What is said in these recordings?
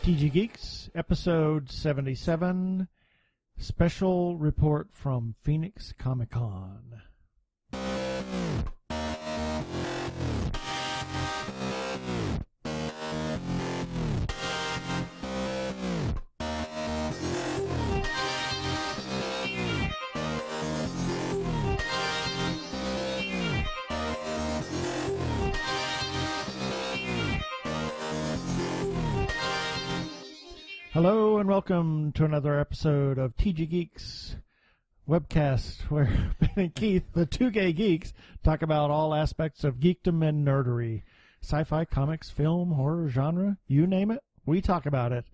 Two Geeks, episode 77, special report from Phoenix Comicon. Hello and welcome to another episode of Two Geeks Webcast, where Ben and Keith, the Two Gay Geeks, talk about all aspects of geekdom and nerdery. Sci-fi, comics, film, horror, genre, you name it, we talk about it.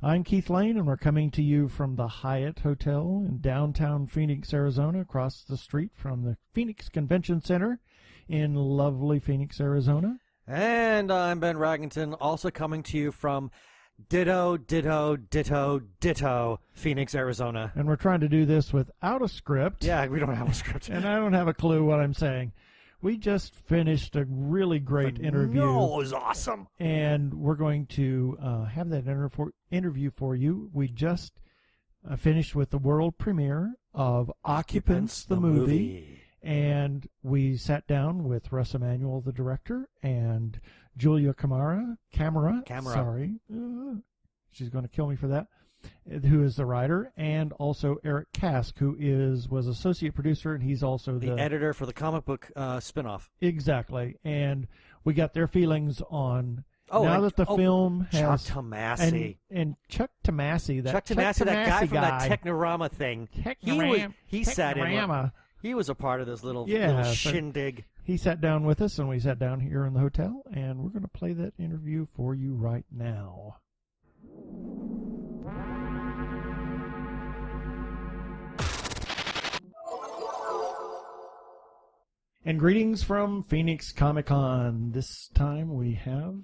I'm Keith Lane, and we're coming to you from the Hyatt Hotel in downtown Phoenix, Arizona, across the street from the Phoenix Convention Center in lovely Phoenix, Arizona. And I'm Ben Raggington, also coming to you from ditto, Phoenix, Arizona. And we're trying to do this without a script. Yeah, we don't have a script. And I don't have a clue what I'm saying. We just finished a really great interview. No, it was awesome. And we're going to have that interview for you. We just finished with the world premiere of Occupants, the movie. And we sat down with Russ Emanuel, the director, and Julia Camara, sorry. She's going to kill me for that, who is the writer, and also Eric Kask, who was associate producer, and he's also the editor for the comic book spinoff. Exactly. And we got their feelings on now that the film has Chuck Tomasi. And Chuck Tomasi, that guy from that Technorama thing. He sat in. He was a part of this little shindig. He sat down with us, and we sat down here in the hotel, and we're going to play that interview for you right now. And greetings from Phoenix Comicon. This time we have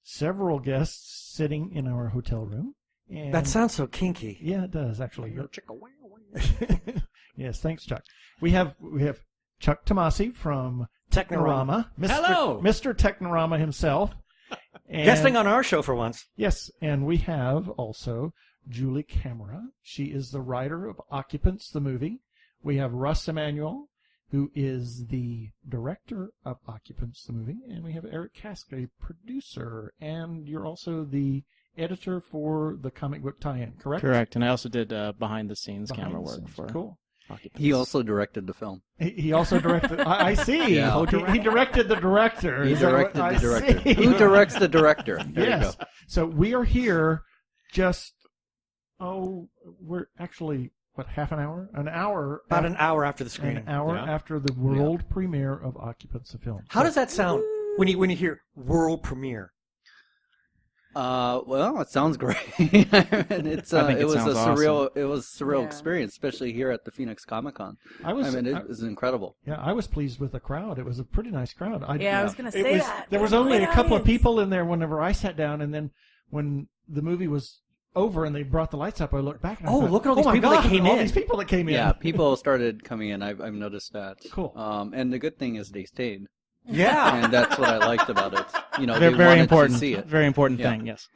several guests sitting in our hotel room. And that sounds so kinky. Yeah, it does, actually. Yes, thanks, Chuck. We have Chuck Tomasi from Technorama. Hello! Mr. Technorama himself. And, guesting on our show for once. Yes, and we have also Julie Camara. She is the writer of Occupants, the movie. We have Russ Emanuel, who is the director of Occupants, the movie. And we have Eric Kask, a producer. And you're also the editor for the comic book tie-in, correct? Correct, and I also did behind-the-scenes camera work for Cool. Occupants. He also directed the film. He also directed. I see. Yeah. He directed the director. He directed the director. See. Who directs the director? There you go. So we are here we're actually, half an hour? An hour. About an hour after the screening. An hour after the world premiere of Occupants, the film. How does that sound when you hear world premiere? Well, it sounds great. And it was a surreal awesome. experience, especially here at the Phoenix Comicon. It was incredible. Yeah, I was pleased with the crowd. It was a pretty nice crowd. I was going to say that. There was only a couple of people in there whenever I sat down, and then when the movie was over and they brought the lights up, I looked back and I thought, look at all these people that came in. All these people that came in. Yeah, people started coming in. I've noticed that. Cool. And the good thing is they stayed. Yeah, and that's what I liked about it. They're very important. To see it. Very important thing. Yes.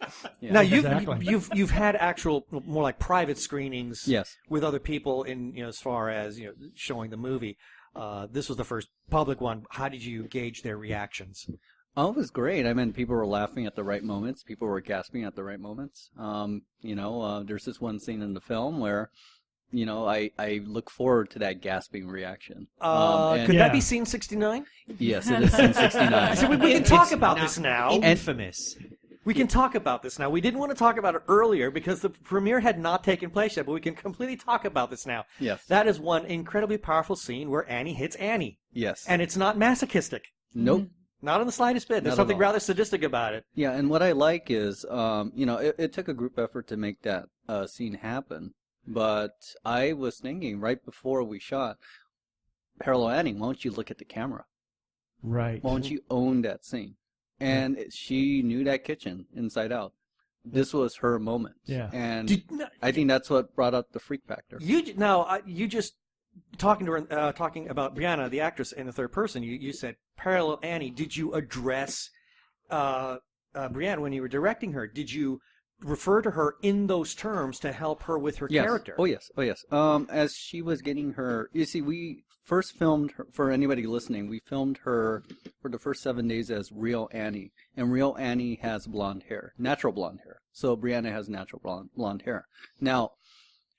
Yeah. Now you've had actual more like private screenings. Yes. With other people as far as showing the movie. This was the first public one. How did you gauge their reactions? Oh, it was great. I mean, people were laughing at the right moments. People were gasping at the right moments. There's this one scene in the film where I look forward to that gasping reaction. Could that be scene 69? Yes, it is scene 69. So we can talk about this now. Infamous. We can talk about this now. We didn't want to talk about it earlier because the premiere had not taken place yet, but we can completely talk about this now. Yes. That is one incredibly powerful scene where Annie hits Annie. Yes. And it's not masochistic. Nope. Not in the slightest bit. There's something rather sadistic about it. Yeah, and what I like is, it took a group effort to make that scene happen. But I was thinking right before we shot, Parallel Annie, why don't you look at the camera? Right. Why don't you own that scene? And she knew that kitchen inside out. This was her moment. Yeah. And I think that's what brought out the freak factor. You just talking about Brianna, the actress, in the third person. You said Parallel Annie. Did you address Brianna when you were directing her? Did you refer to her in those terms to help her with her character. Oh yes. As she was getting her, you see, we first filmed her, for anybody listening, we filmed her for the first 7 days as real Annie, and real Annie has blonde hair, natural blonde hair. So Brianna has natural blonde hair. Now,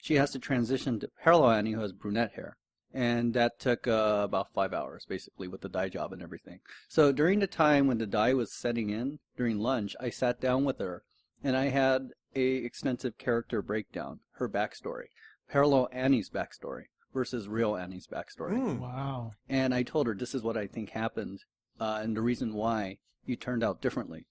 she has to transition to parallel Annie, who has brunette hair. And that took about 5 hours, basically, with the dye job and everything. So during the time when the dye was setting in, during lunch, I sat down with her, and I had a extensive character breakdown, her backstory, parallel Annie's backstory versus real Annie's backstory. Wow. And I told her, this is what I think happened, and the reason why you turned out differently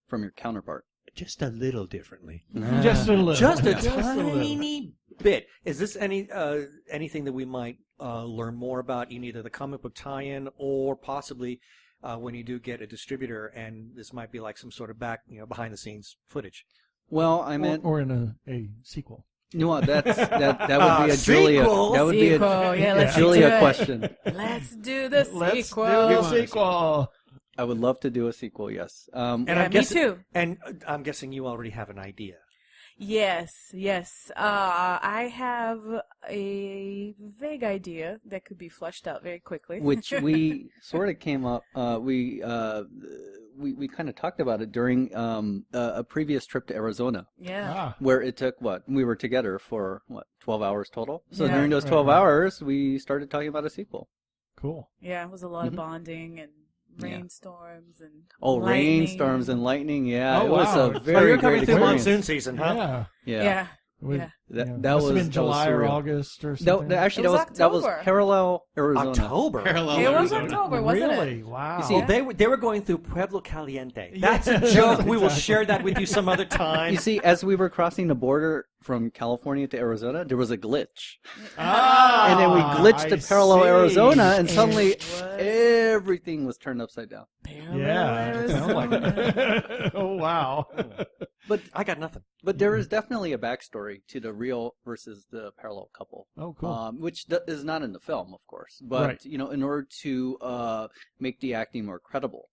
from your counterpart. Just a little differently. Just a little. Just a Just a little. tiny bit. Is this anything that we might learn more about in either the comic book tie-in or possibly when you do get a distributor, and this might be like some sort of behind-the-scenes footage? Well, I meant, or in a sequel. no, that would be a Julia. Sequel. That would be Sequel. a Yeah, let's Julia do it. question. Let's do the Let's sequel. do the sequel. I would love to do a sequel. Yes. And Yeah, I'm guessing, me too. And I'm guessing you already have an idea. Yes. I have a vague idea that could be fleshed out very quickly. Which we sort of came up. We we kind of talked about it during a previous trip to Arizona, Yeah. where it took we were together for 12 hours total. So Yeah. during those 12 hours, we started talking about a sequel. Cool. Yeah, it was a lot of Mhm. bonding and Yeah. rainstorms and Oh, lightning. rainstorms and lightning! Yeah, Oh, it was wow. a Oh, very you're coming great through experience. monsoon season, huh? Yeah. Yeah, We- Yeah. that yeah. that Must was have been July or surreal. August or No, something. actually, It was that was October. parallel Arizona. October. Parallel It was Arizona. October, wasn't Really? it? Wow. You see, Oh, they were going through Pueblo Caliente. Yeah. That's a joke. We will Exactly. share that with you some other time. You see, as we were crossing the border from California to Arizona, there was a glitch. Ah, And then we glitched to I parallel see. Arizona, and It suddenly was- everything was turned upside down. Yeah, it sounds like it. Oh, wow. But I got nothing. there is definitely a backstory to the real versus the parallel couple, Oh, cool. which is not in the film, of course. But Right. in order to make the acting more credible,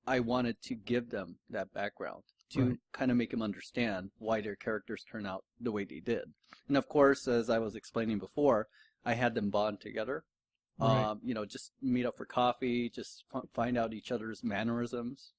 I wanted to give them that background to Right. kind of make them understand why their characters turn out the way they did. And of course, as I was explaining before, I had them bond together. Right. Just meet up for coffee, just find out each other's mannerisms.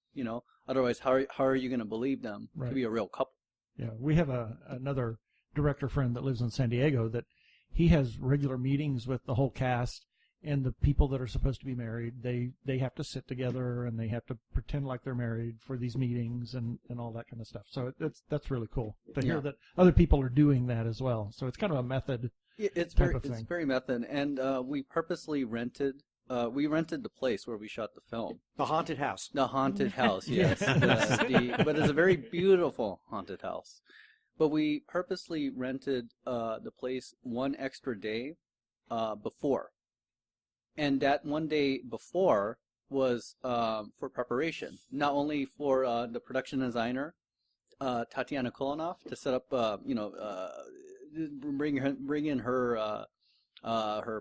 Otherwise, how are you going to believe them Right. to be a real couple? Yeah, we have another director friend that lives in San Diego that he has regular meetings with the whole cast and the people that are supposed to be married. They have to sit together and they have to pretend like they're married for these meetings and all that kind of stuff. So that's really cool to hear Yeah. that other people are doing that as well. So it's kind of a method. It's type very of it's thing. very method, and we purposely rented. We rented the place where we shot the film, The haunted house. the haunted house. Yes, Yes. but it's a very beautiful haunted house. But we purposely rented the place one extra day before, and that one day before was for preparation, not only for the production designer Tatiana Kolonov to set up, bring in her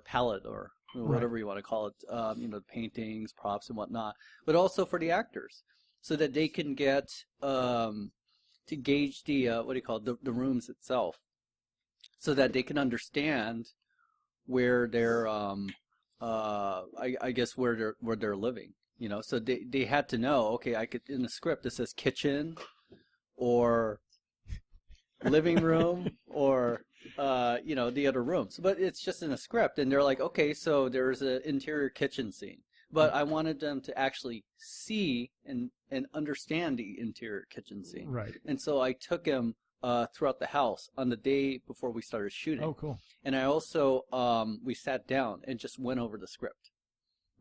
palette or whatever you want to call it, the paintings, props, and whatnot, but also for the actors, so that they can get to gauge the the rooms itself, so that they can understand where they're I guess where they're living. So they had to know, okay, I could, in the script it says kitchen or living room or the other rooms, but it's just in a script, and they're like, okay, so there's an interior kitchen scene, but I wanted them to actually see and understand the interior kitchen scene. Right. And so I took him throughout the house on the day before we started shooting. Oh, cool. And I also we sat down and just went over the script.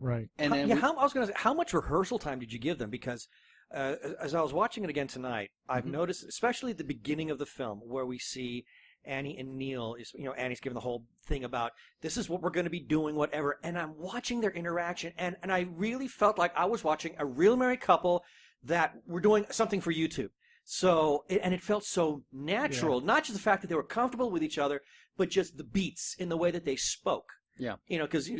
Right. And then I was going to say, how much rehearsal time did you give them? Because as I was watching it again tonight, I've noticed, especially at the beginning of the film, where we see Annie and Neil, Annie's giving the whole thing about, this is what we're going to be doing, whatever. And I'm watching their interaction, and I really felt like I was watching a real married couple that were doing something for YouTube. So, and it felt so natural, not just the fact that they were comfortable with each other, but just the beats in the way that they spoke. Yeah. Because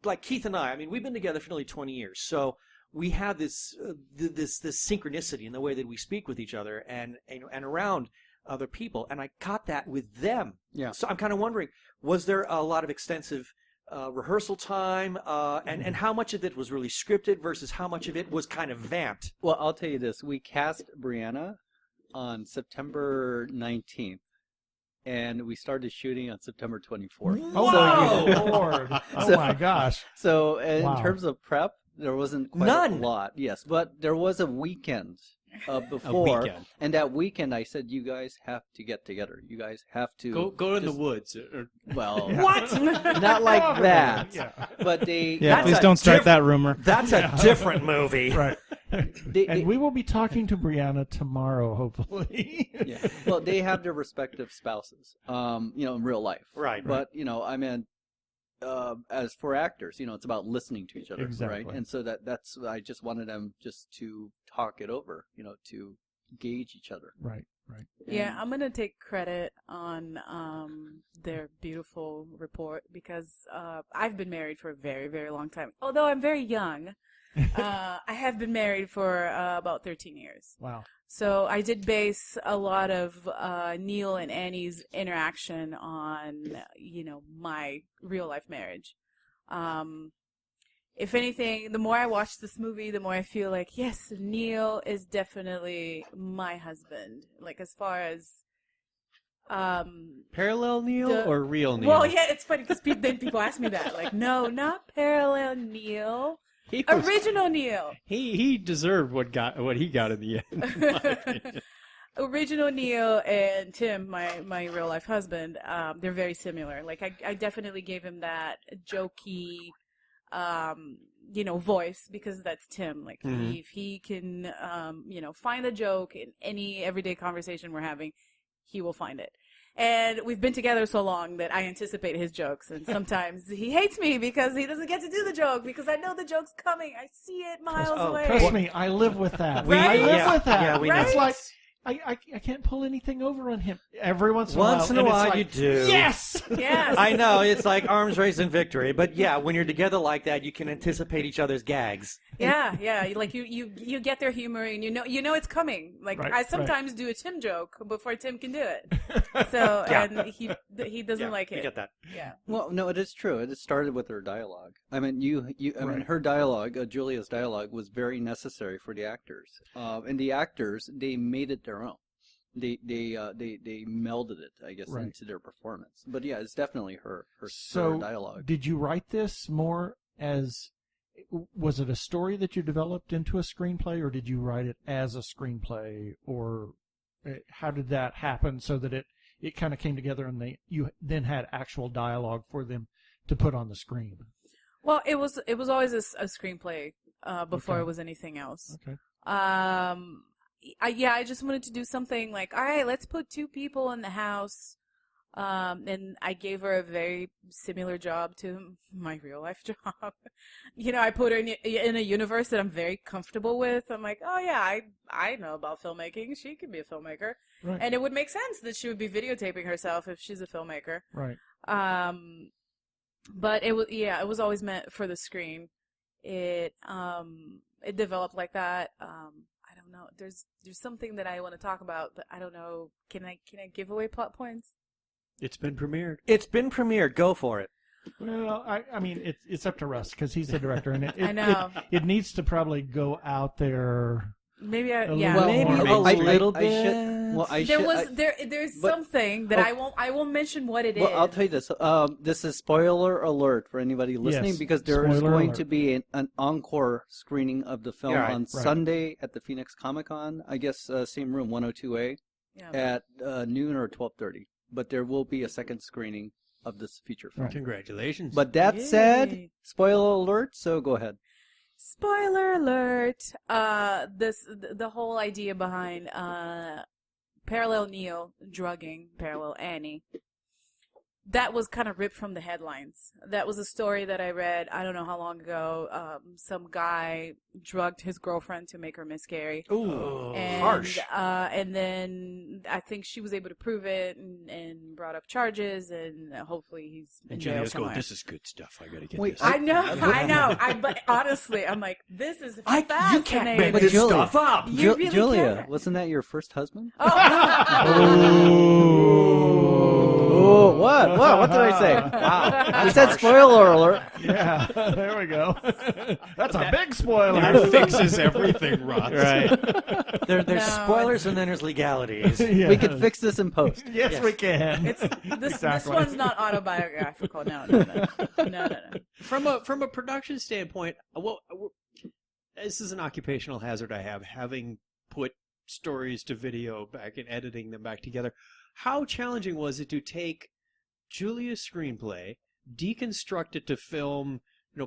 like Keith and I mean, we've been together for nearly 20 years. So we have this this synchronicity in the way that we speak with each other and around other people, and I caught that with them. Yeah. So I'm kind of wondering, was there a lot of extensive rehearsal time, and how much of it was really scripted versus how much of it was kind of vamped? Well, I'll tell you this: we cast Brianna on September 19th. And we started shooting on September 24th. Oh, Lord. Oh, my gosh. So in Wow. terms of prep, there wasn't quite None. a lot. Yes, but there was a weekend before. weekend. And that weekend I said, you guys have to get together. You guys have to... Go in the just- woods. Well, What? not like that. Yeah. But they... Yeah, That's please a don't start that rumor. That's a different movie. Right. they- And we will be talking to Brianna tomorrow, hopefully. yeah. Well, they have their respective spouses, in real life. Right. But, I meant, as for actors, it's about listening to each other, Exactly. right? And so that's, I just wanted them just to talk it over, to gauge each other. Right. Yeah, I'm gonna take credit on their beautiful report because I've been married for a very, very long time. Although I'm very young, I have been married for about 13 years. Wow. So I did base a lot of Neil and Annie's interaction on, my real life marriage. If anything, the more I watch this movie, the more I feel like, yes, Neil is definitely my husband. Like, as far as... Parallel Neil or real Neil? Well, yeah, it's funny because then people ask me that. Like, no, not parallel Neil. He was- Original Neil. He deserved what he got in the end. in my opinion. Original Neil and Tim, my real life husband, they're very similar. Like, I definitely gave him that jokey, voice because that's Tim. Like, if he can, find a joke in any everyday conversation we're having, he will find it. And we've been together so long that I anticipate his jokes. And sometimes he hates me because he doesn't get to do the joke because I know the joke's coming. I see it miles away. Trust me, I live with that. Right? I live Yeah. with that. Yeah, we know. It's like I can't pull anything over on him. Every once in a while. Once in a and it's while like, you do. Yes! Yes. I know, it's like arms race and victory. But yeah, when you're together like that, you can anticipate each other's gags. Yeah. Like you get their humor and you know it's coming. Like Right, I sometimes do a Tim joke before Tim can do it. So Yeah. and he doesn't like You it. get that. Yeah. Well, no, it is true. It started with her dialogue. I mean, Right. her dialogue, Julia's dialogue, was very necessary for the actors. And the actors, they made it their own. They melded it, I guess, Right. into their performance. But yeah, it's definitely her So, dialogue. did you write this more as... Was it a story that you developed into a screenplay, or did you write it as a screenplay, or how did that happen so that it kind of came together and you then had actual dialogue for them to put on the screen? Well, it was always a screenplay before Okay. it was anything else. Okay. I just wanted to do something like, all right, let's put two people in the house. And I gave her a very similar job to my real life job. I put her in a universe that I'm very comfortable with. I'm like, oh yeah, I know about filmmaking. She could be a filmmaker. Right. And it would make sense that she would be videotaping herself if she's a filmmaker. Right. But it was always meant for the screen. It developed like that. I don't know. There's something that I want to talk about, but I don't know. Can I give away plot points? It's been premiered. It's been premiered. Go for it. Well, I mean, it's up to Russ because he's the director, and I know. it needs to probably go out there. Maybe A yeah. little Maybe more a mainstream. little I bit. should. Well, I There should. was there's but- something that I won't mention what it is. Well, I'll tell you this. This is spoiler alert for anybody listening Yes, because there is spoiler going alert. to be an encore screening of the film Yeah, right, on right. Sunday at the Phoenix Comicon. I guess same room, 102A, Yeah. at noon or 12:30. But there will be a second screening of this feature film. Right. Congratulations. But that said, Yay. spoiler alert. So go ahead. Spoiler alert! The whole idea behind parallel Neil drugging parallel Annie. that was kind of ripped from the headlines. That was a story that I read, I don't know how long ago. Some guy drugged his girlfriend to make her miscarry. Ooh, And, harsh. And then I think she was able to prove it and brought up charges, and hopefully he's in And jail Julia's somewhere. going, this is good stuff. I got to get Wait, this. I know. But honestly, I'm like, this is You fascinating. can't make But this Julia- stuff up. You really Julia, can't. wasn't that your first husband? Oh. What? What did I say? Wow. You said spoiler alert. Yeah, there we go. That's a big spoiler. That fixes everything, Ross. Right. There's No, spoilers and then there's legalities. Yeah. We could fix this in post. Yes, Yes. we can. This Exactly. one's not autobiographical. No. From a production standpoint, this is an occupational hazard I have, having put stories to video back and editing them back together. How challenging was it to take Julia's screenplay, deconstruct it to film,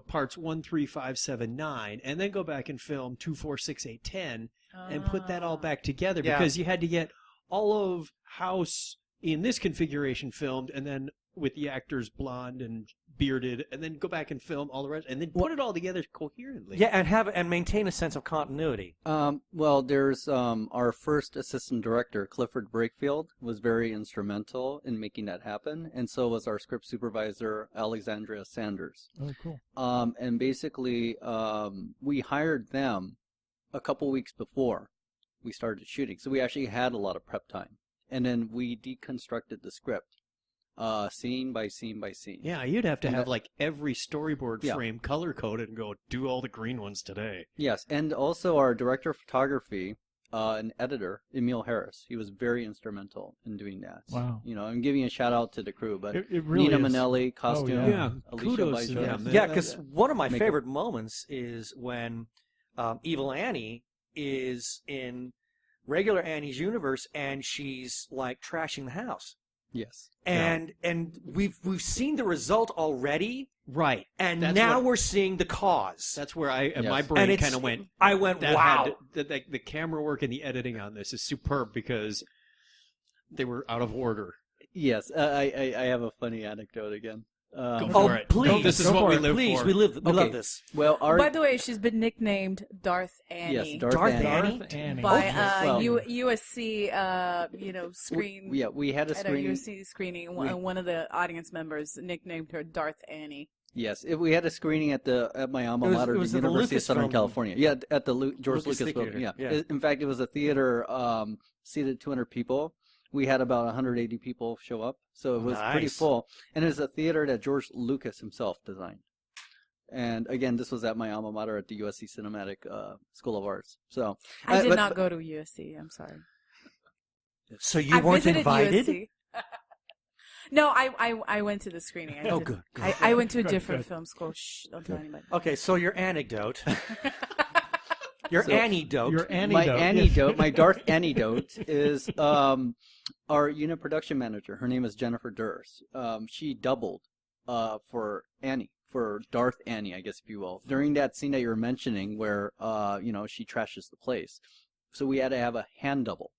parts 1, 3, 5, 7, 9, and then go back and film 2, 4, 6, 8, 10, and put that all back together? Yeah. Because you had to get all of House in this configuration filmed, and then with the actors blonde and bearded, and then go back and film all the rest, and then put it all together coherently. Yeah, and maintain a sense of continuity. Well, there's our first assistant director, Clifford Brakefield, was very instrumental in making that happen, and so was our script supervisor, Alexandria Sanders. Oh, cool. And basically, we hired them a couple weeks before we started shooting, so we actually had a lot of prep time. And then we deconstructed the script, scene by scene by scene. Yeah, you'd have to And have that- like every storyboard Yeah. frame color coded and go do all the green ones today. Yes, and also our director of photography and editor, Emil Harris. He was very instrumental in doing that. Wow. I'm giving a shout out to the crew, but It really Nina is. Manelli, costume, Yeah, Alicia kudos to Bajor. them. Yeah, because one of my Make favorite moments is when Evil Annie is in regular Annie's universe and she's like trashing the house. Yes. And we've seen the result already, Right. and That's now what- we're seeing the cause. That's where my Yes. brain it's- kind of went. I went, That wow. the camera work and the editing on this is superb because they were out of order. Yes, I have a funny anecdote again. Go Oh, for it. please. This is Go what for we it. live Please, for. we Okay. love this. Well, our By the way, she's been nicknamed Darth Annie. yes, Darth Darth Annie. Annie? Darth Annie. By Okay. Well- USC, screen. We had a At a screening. USC screening, and one of the audience members nicknamed her Darth Annie. Yes, we had a screening at my alma mater, it was the at the University of Southern Lucasfilm- California. Yeah, at the George Lucas Lucas Theater, building. Yeah. yeah. In fact, it was a theater seated 200 people. We had about 180 people show up, so it was pretty Nice. full. And it was a theater that George Lucas himself designed. And again, this was at my alma mater at the USC Cinematic School of Arts. So I did but- not go to USC. I'm sorry. So you I weren't visited invited? USC. No, I went to the screening. I Oh, didn't- good. I went to a Good, different good. film school. Shh, don't tell anybody. Okay, so your anecdote. Your So- anecdote. Your anecdote. My yes. anecdote, my Darth anecdote is our unit production manager. Her name is Jennifer Durst. She doubled for Annie, for Darth Annie, I guess if you will, during that scene that you were mentioning where she trashes the place. So we had to have a hand double.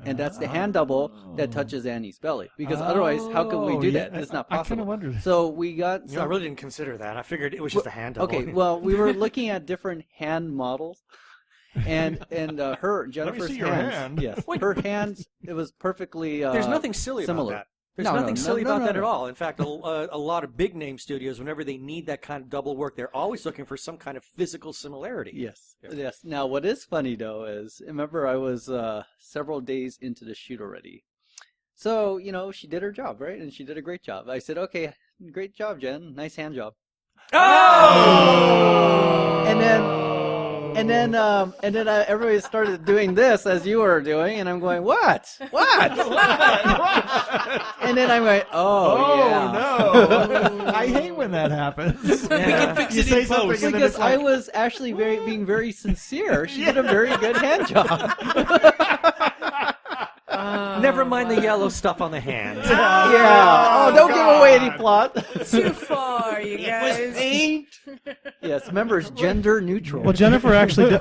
And that's the hand double that touches Annie's belly. Because otherwise, how could we do that? Yeah, It's not I kind possible. of wondered. So we got I really didn't consider that. I figured it was just a hand double. Okay, well, we were looking at different hand models, and her Jennifer's see your hands. hand. Yes, her hands. It was perfectly. There's nothing silly similar. about that. There's No, nothing no, silly no, about no, that no. at all. In fact, a lot of big name studios, whenever they need that kind of double work, they're always looking for some kind of physical similarity. Yes, Yeah. yes. Now, what is funny though is, remember, I was several days into the shoot already. So she did her job, right, and she did a great job. I said, "Okay, great job, Jen. Nice hand job." Oh! And then everybody started doing this as you were doing, and I'm going, what? And then I'm going, oh yeah. no. I hate when that happens. Yeah. fix You it say in something post. and then Because it's like, I was actually being very sincere. She did a very good hand job. Never mind the yellow stuff on the hand. Yeah. Oh, don't give away any plot. Too far, you guys. Yes, remember, it's gender neutral. Well, Jennifer actually,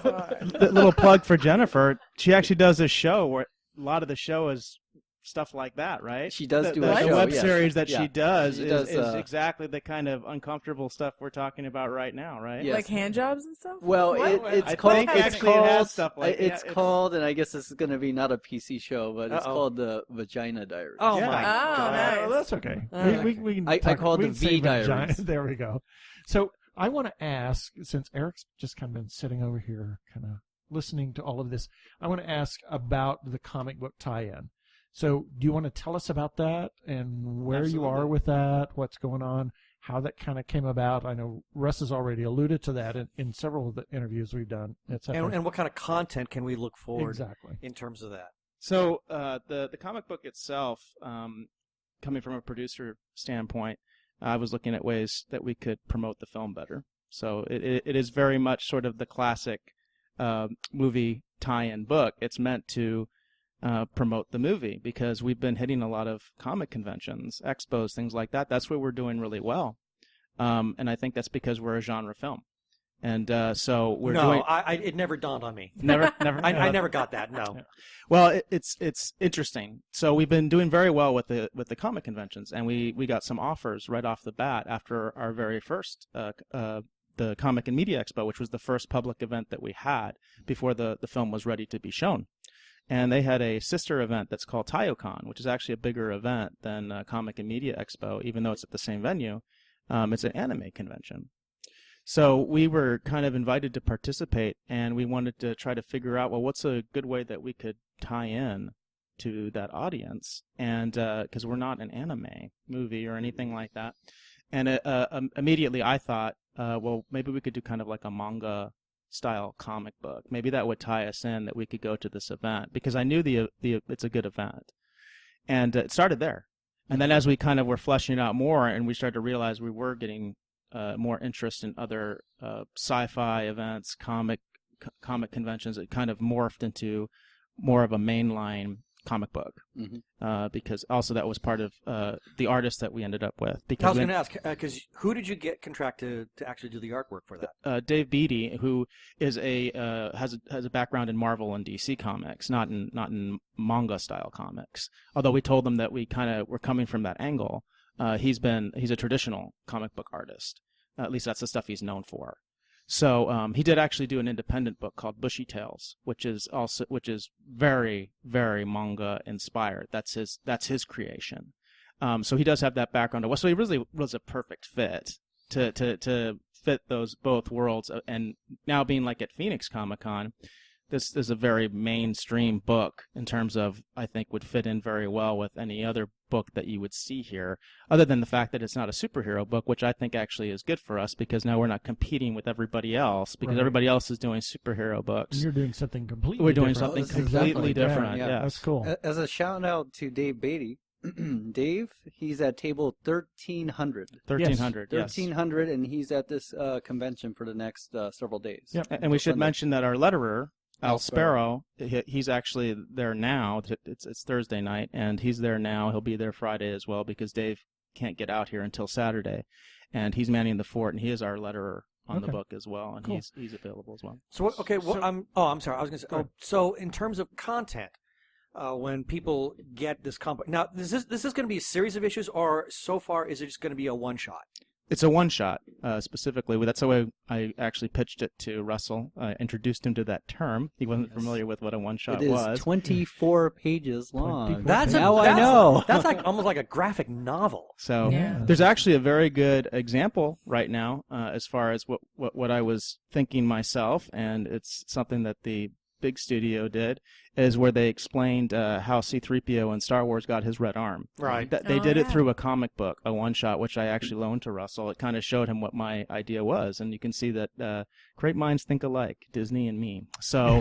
little plug for Jennifer. She actually does this show where a lot of the show is stuff like that, right? She does the, do the, a the show, web yes. series that Yeah. she does She is does, exactly the kind of uncomfortable stuff we're talking about right now, right? Yes. Like hand jobs and stuff? Well, What? it's I called. think It's actually it has called. stuff like it's yeah, called, and I guess this is going to be not a PC show, but it's Uh-oh. called the Vagina Diaries. Oh Yeah. my Oh, god! nice. Well, that's okay. Okay. We can I talk, call it we the can say V Diaries. vagina. There we go. So I want to ask, since Eric's just kind of been sitting over here, kind of listening to all of this, I want to ask about the comic book tie-in. So do you want to tell us about that and where you are Absolutely. with that, what's going on, how that kind of came about? I know Russ has already alluded to that in several of the interviews we've done, etc. And what kind of content can we look forward Exactly. in terms of that? So the comic book itself, coming from a producer standpoint, I was looking at ways that we could promote the film better. So it is very much sort of the classic movie tie-in book. It's meant to promote the movie because we've been hitting a lot of comic conventions, expos, things like that. That's where we're doing really well. And I think that's because we're a genre film. And so we're doing... it never dawned on me. Never. I never got that. No. Yeah. Well, it's interesting. So we've been doing very well with the comic conventions, and we got some offers right off the bat after our very first the Comic and Media Expo, which was the first public event that we had before the film was ready to be shown. And they had a sister event that's called TaioCon, which is actually a bigger event than Comic and Media Expo, even though it's at the same venue. It's an anime convention. So we were kind of invited to participate, and we wanted to try to figure out, well, what's a good way that we could tie in to that audience, and because we're not an anime movie or anything like that. And immediately I thought, well, maybe we could do kind of like a manga style comic book. Maybe that would tie us in, that we could go to this event, because I knew it's a good event. And it started there. And then as we kind of were fleshing it out more, and we started to realize we were getting more interest in other sci-fi events, comic conventions, it kind of morphed into more of a mainline comic book. Mm-hmm. Because also that was part of the artist that we ended up with. I Because was going to ask, because who did you get contracted to actually do the artwork for that? Dave Beatty, who is has a background in Marvel and DC comics, not in manga style comics. Although we told them that we kind of were coming from that angle. He's a traditional comic book artist. At least that's the stuff he's known for. So he did actually do an independent book called Bushy Tales, which is very, very manga inspired. That's his creation. So he does have that background. So he really was a perfect fit to fit those both worlds. And now being like at Phoenix Comicon, this is a very mainstream book in terms of, I think, would fit in very well with any other book that you would see here, other than the fact that it's not a superhero book, which I think actually is good for us, because now we're not competing with everybody else, because Right. everybody else is doing superhero books. You're doing something completely We're doing different. something This is completely Exactly. different. Yeah, Yes. that's cool. As a shout out to Dave Beatty, Dave, he's at table 1300. 1300. Yes. 1300, and he's at this convention for the next several days. Yep. And we should Sunday. mention that our letterer, Al Al Sparrow. Sparrow, he's actually there now. It's Thursday night, and he's there now. He'll be there Friday as well, because Dave can't get out here until Saturday, and he's manning the fort, and he is our letterer on the Okay. book as well, and Cool. he's available as well. So what? Okay. Well, I'm sorry. I was going to say. Go ahead. So in terms of content, when people get this comic, now this is going to be a series of issues, or so far is it just going to be a one shot? It's a one-shot, specifically. That's the way I actually pitched it to Russell. I introduced him to that term. He wasn't familiar with what a one-shot It is was. 24 pages long. 24 That's now I know. That's like almost like a graphic novel. So Yeah. there's actually a very good example right now as far as what I was thinking myself, and it's something that the big studio did, is where they explained how C-3PO in Star Wars got his red arm. Right. They Oh, did it yeah. through a comic book, a one-shot, which I actually loaned to Russell. It kind of showed him what my idea was, and you can see that great minds think alike, Disney and me. So,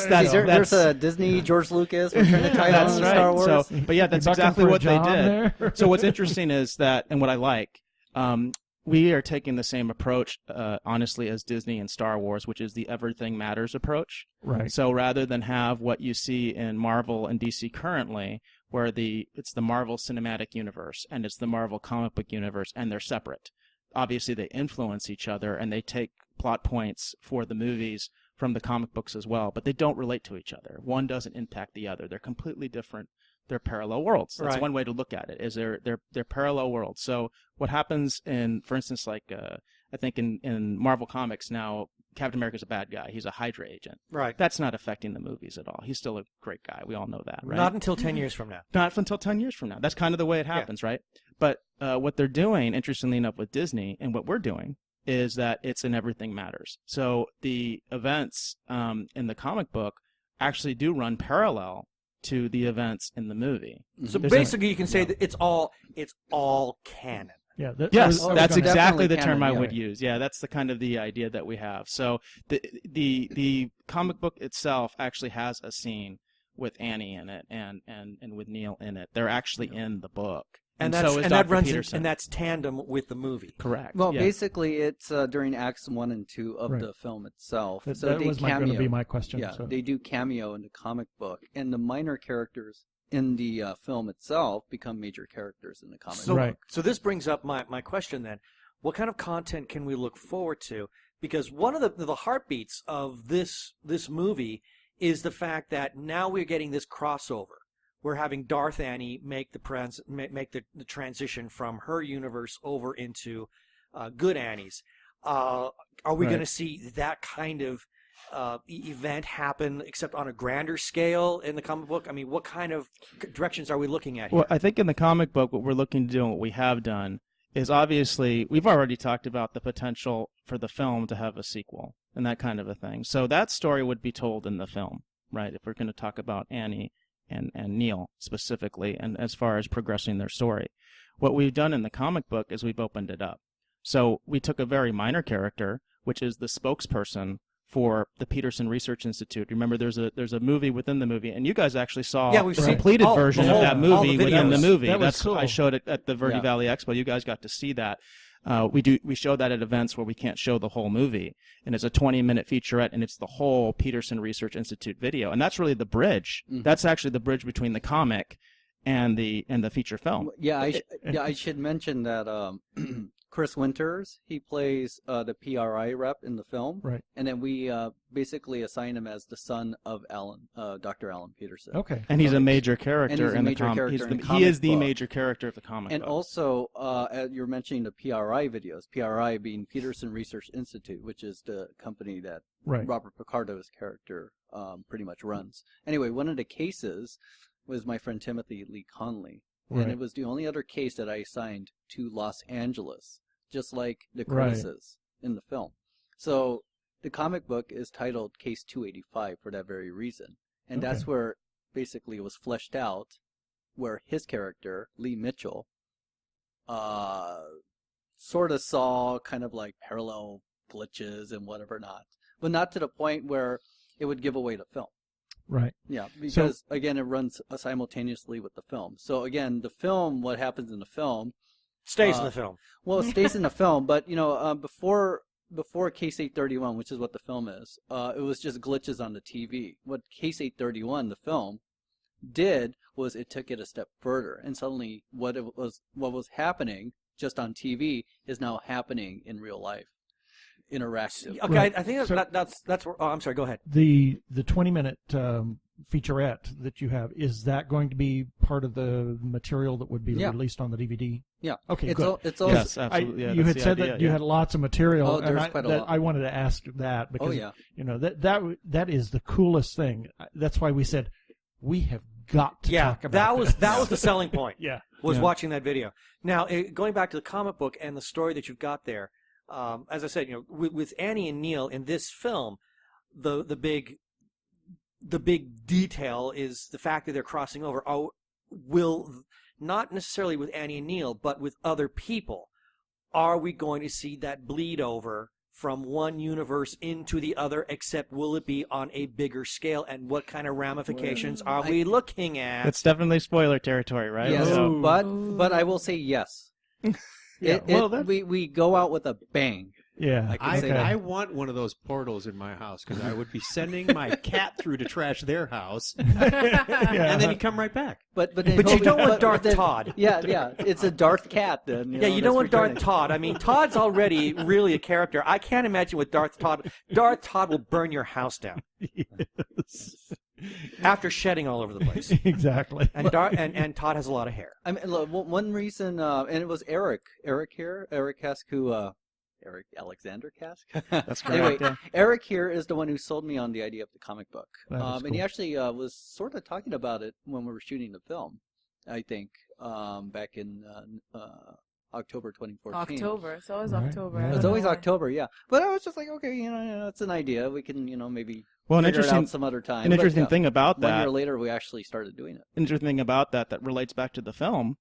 There's a Disney, George Lucas. We're trying to tie it on that's to right. Star Wars. So, but yeah, that's You bucking exactly for a what they job did. there? So what's interesting is that, and what I like, we are taking the same approach, honestly, as Disney and Star Wars, which is the everything matters approach. Right. So rather than have what you see in Marvel and DC currently, where it's the Marvel Cinematic Universe and it's the Marvel comic book universe, and they're separate. Obviously, they influence each other, and they take plot points for the movies from the comic books as well, but they don't relate to each other. One doesn't impact the other. They're completely different. They're parallel worlds. That's Right. one way to look at it. Is they're parallel worlds. So what happens in, for instance, like I think in Marvel Comics now, Captain America's a bad guy. He's a Hydra agent. Right. That's not affecting the movies at all. He's still a great guy. We all know that, right? Not until 10 years from now. Not until 10 years from now. That's kind of the way it happens, right? But what they're doing, interestingly enough, with Disney and what we're doing is that it's in Everything Matters. So the events in the comic book actually do run parallel to the events in the movie. So There's basically, you can say that it's all canon. Yeah. Yes, Oh, that's it's exactly definitely the term canon, I would yeah. use. Yeah, that's the kind of the idea that we have. So the comic book itself actually has a scene with Annie in it and with Neil in it. They're actually in the book. And so is that Dr. runs Peterson. and that's tandem with the movie. Correct. Well, yeah. basically, it's during Acts 1 and 2 of Right. the film itself. That, So that they was going cameo. to be my question. Yeah, so. they do cameo in the comic book, and the minor characters in the film itself become major characters in the comic So, book. Right. so this brings up my question then. What kind of content can we look forward to? Because one of the heartbeats of this movie is the fact that now we're getting this crossover. We're having Darth Annie make the transition from her universe over into Good Annie's. Are we Right. going to see that kind of event happen, except on a grander scale in the comic book? I mean, what kind of directions are we looking at here? Well, I think in the comic book, what we're looking to do and what we have done is obviously we've already talked about the potential for the film to have a sequel and that kind of a thing. So that story would be told in the film, right? If we're going to talk about Annie and Neil specifically, and as far as progressing their story. What we've done in the comic book is we've opened it up. So we took a very minor character, which is the spokesperson for the Peterson Research Institute. Remember, there's a movie within the movie, and you guys actually saw Yeah, we've the seen completed all- version the of that whole- all movie the within the videos. movie. That was That's cool. I showed it at the Verde Yeah. Valley Expo. You guys got to see that. We show that at events where we can't show the whole movie, and it's a 20-minute featurette, and it's the whole Peterson Research Institute video, and that's really the bridge. Mhm. That's actually the bridge between the comic and the feature film. Yeah, I should mention that Chris Winters, he plays the PRI rep in the film, Right. and then we basically assign him as the son of Dr. Alan Peterson. Okay. And he's a major character And he's a in the major comic. character in the He comic is the book. major character of the comic And book. also, as you're mentioning the PRI videos, PRI being Peterson Research Institute, which is the company that Right. Robert Picardo's character pretty much runs. Anyway, one of the cases was my friend Timothy Lee Conley. Right. And it was the only other case that I assigned to Los Angeles, just like the Right. Curtises in the film. So the comic book is titled Case 285 for that very reason. And that's Okay. where basically it was fleshed out, where his character, Lee Mitchell, sort of saw kind of like parallel glitches and whatever not. But not to the point where it would give away the film. Right. Yeah, because again, it runs simultaneously with the film. So again, the film, what happens in the film, Stays in the film. well, it stays in the film. But before Case 831, which is what the film is, it was just glitches on the TV. What Case 831, the film, did was it took it a step further, and suddenly what was happening just on TV is now happening in real life, interactive. Okay, Right. I think So- that's where. Oh, I'm sorry. Go ahead. The 20-minute featurette that you have, is that going to be part of the material that would be Yeah. released on the DVD? Yeah. Okay, It's good. it's also Yes, absolutely. Yeah, you that's had the said idea, that you yeah. had lots of material, Oh, and there's quite a lot. I wanted to ask that because yeah. that is the coolest thing. That's why we said we have got to talk about that was the selling point. Yeah. Was Yeah. watching that video. Now, going back to the comic book and the story that you've got there, as I said, with Annie and Neil in this film, the big detail is the fact that they're crossing over. Will not necessarily with Annie and Neil, but with other people. Are we going to see that bleed over from one universe into the other? Except, will it be on a bigger scale? And what kind of ramifications are we looking at? It's definitely spoiler territory, right? Yes, So- but I will say yes. Yeah, well, that's- we go out with a bang. Yeah. I can say that. I want one of those portals in my house because I would be sending my cat through to trash their house, and then he'd come right back. But you don't want Darth Todd. Yeah, it's a Darth cat then. Yeah, you don't want Darth Todd. I mean, Todd's already really a character. I can't imagine with Darth Todd. Darth Todd will burn your house down. Yes. After shedding all over the place. Exactly. And Todd has a lot of hair. I mean, look, one reason, and it was Eric Kask, who, Eric Alexander Kask? That's correct. Anyway, yeah. Eric here is the one who sold me on the idea of the comic book. That is And he cool. actually was sort of talking about it when we were shooting the film, I think, back in October 2014. October. It's always Right. October. Yeah. I It don't was know always why. October, yeah. But I was just like, okay, it's an idea. We can, maybe Well, an figure it interesting out some other time. An But, interesting yeah, thing about 1 year that, later, we actually started doing it. interesting thing about that relates back to the film.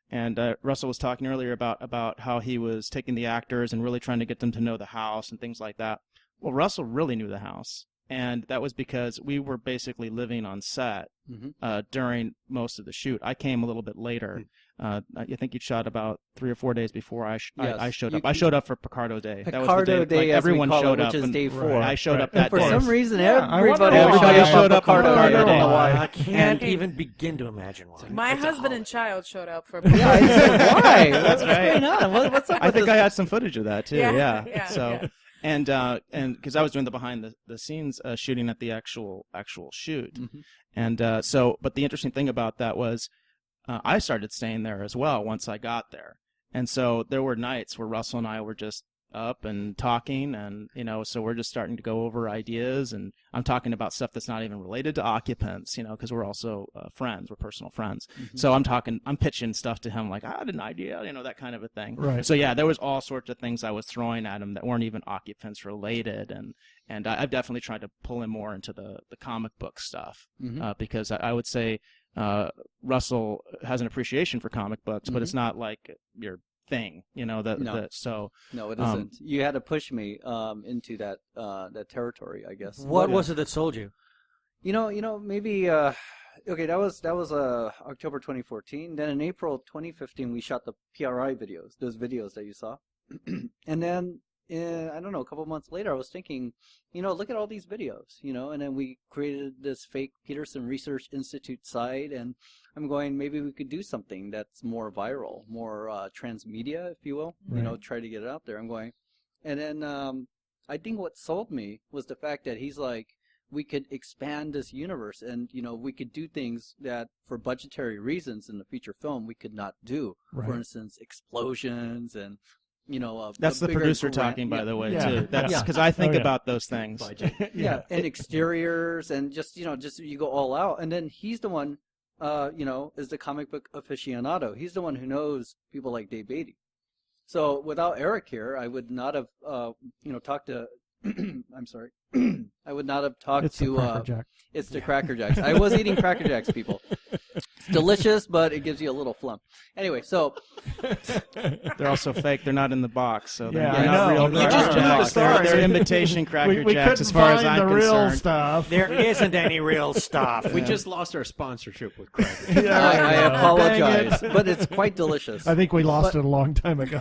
And Russell was talking earlier about how he was taking the actors and really trying to get them to know the house and things like that. Well, Russell really knew the house, and that was because we were basically living on set Mhm. during most of the shoot. I came a little bit later. I think you shot about 3 or 4 days before I Yes. showed You- up. I showed up for Picardo Day. That was the Picardo day, Day, like, as we everyone call it, showed which up. is and day 4. I showed up Right. that For day. some reason, Yeah, I wonder everybody why. showed up on I don't know why. I can't even begin to imagine why. My husband and child showed up for. Yeah, I said, why? That's What's right. going on? What's up I with think this? I had some footage of that too. Yeah, Yeah. yeah, So, yeah. and because I was doing the behind the scenes shooting at the actual shoot, Mhm. and but the interesting thing about that was I started staying there as well once I got there, and so there were nights where Russell and I were just up and talking, and so we're just starting to go over ideas, and I'm talking about stuff that's not even related to Occupants, because we're also friends, we're personal friends. Mhm. So I'm pitching stuff to him like, I had an idea, that kind of a thing. Right. So yeah, there was all sorts of things I was throwing at him that weren't even Occupants related, and I've definitely tried to pull him more into the comic book stuff Mhm. because I would say Russell has an appreciation for comic books, but it's not like your thing, No. so No, it isn't. You had to push me into that territory, I guess. What was it that sold you? Maybe okay. That was October 2014. Then in April 2015, we shot the PRI videos, those videos that you saw, and then I don't know, a couple months later, I was thinking, look at all these videos, and then we created this fake Peterson Research Institute site, and I'm going, maybe we could do something that's more viral, more transmedia, if you will, Right. try to get it out there. I'm going, and then I think what sold me was the fact that he's like, we could expand this universe, and we could do things that, for budgetary reasons, in the feature film we could not do. For Right. instance, explosions and. that's the bigger producer grand- talking, by yeah. the way, Yeah. too. That's Yeah. because I think Oh, yeah. about those things. Yeah, and exteriors, and just you go all out. And then he's the one, is the comic book aficionado. He's the one who knows people like Dave Beatty. So without Eric here, I would not have, talked to. I'm sorry. I would not have talked It's the to. Cracker Jack. It's the Cracker Jacks. I was eating Cracker Jacks, people. It's delicious, but it gives you a little flump. Anyway, so They're also fake. They're not in the box, so they're, Yeah, they're I not know. real You Cracker just blew the Jacks. story. They're imitation Cracker we Jacks, couldn't as far as find I'm the real concerned. stuff. There isn't any real stuff. We just lost our sponsorship with Cracker. Yeah, I Dang apologize, it. but it's quite delicious. I think we lost it a long time ago.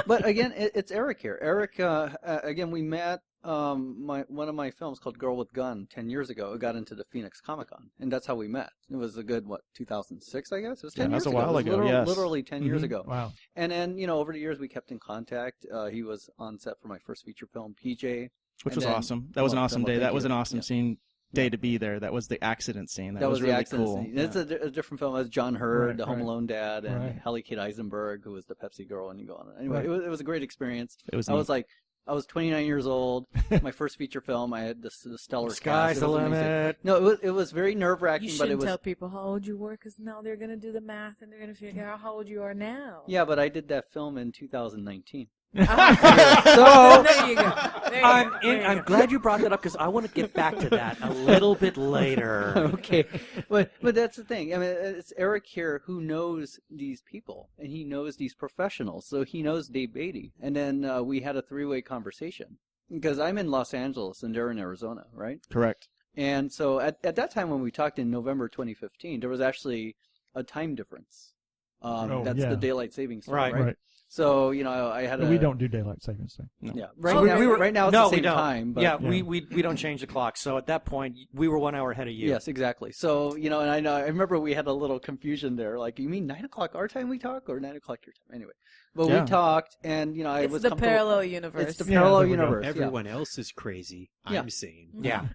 But again, it's Eric here. Eric, again, we met one of my films called Girl with Gun 10 years ago. It got into the Phoenix Comicon, and that's how we met. It was a good 2006, I guess. It was 10 Yeah, years that's a ago. while It was ago, yes. literally 10 years Mhm. ago. Wow. And then over the years we kept in contact. He was on set for my first feature film, PJ, Which and was then- awesome. That was an well, awesome well, day. thank That was you. an awesome Yeah. scene. Day to be there. That was the accident scene. That was really the accident cool. scene. Yeah. It's a different film. It was John Hurd, Right, the Home right. Alone dad, and Right. Hallie Kate Eisenberg, who was the Pepsi girl, and you go on. Anyway, Right. it was a great experience. It was. I neat. was like, I was 29 years old. My first feature film. I had the stellar Sky's cast. It the was amazing. limit. No, it was very nerve You wracking, but it shouldn't was. tell people how old you were, because now they're going to do the math and they're going to figure out how old you are now. Yeah, but I did that film in 2019. So there you go. There you I'm go. There you I'm go. glad you brought that up because I want to get back to that a little bit later. Okay, but that's the thing. I mean, it's Eric here who knows these people and he knows these professionals. So he knows Dave Beatty, and then we had a three-way conversation because I'm in Los Angeles and they're in Arizona, right? correct. And so at that time when we talked in November 2015, there was actually a time difference. That's yeah. the daylight savings time, Right. right? Right. So I had. We don't do daylight savings time. No. Yeah, right now it's no, the same we don't. time. But, yeah, we don't change the clock. So at that point, we were 1 hour ahead of you. Yes, exactly. So and I remember we had a little confusion there. Like, you mean 9 o'clock our time we talk, or 9 o'clock your time? Anyway, but we talked, and I it's was the comfortable. parallel universe. It's the parallel there we go. universe. Everyone else is crazy. Yeah. I'm sane. Yeah.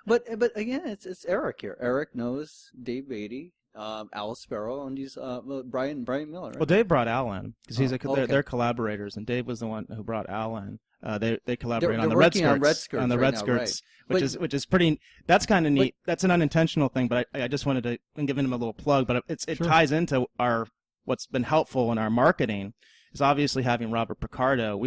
But again, it's Eric here. Eric knows Dave Beatty, Al Sparrow, and he's Brian Miller. Right? Well, Dave brought Al in because okay. they're collaborators, and Dave was the one who brought Al in. They collaborate They're on the Red working Skirts, on the Red Skirts, which is pretty. That's kind of neat. That's an unintentional thing, but I just wanted to I'm giving him a little plug. But it Sure. ties into what's been helpful in our marketing is obviously having Robert Picardo.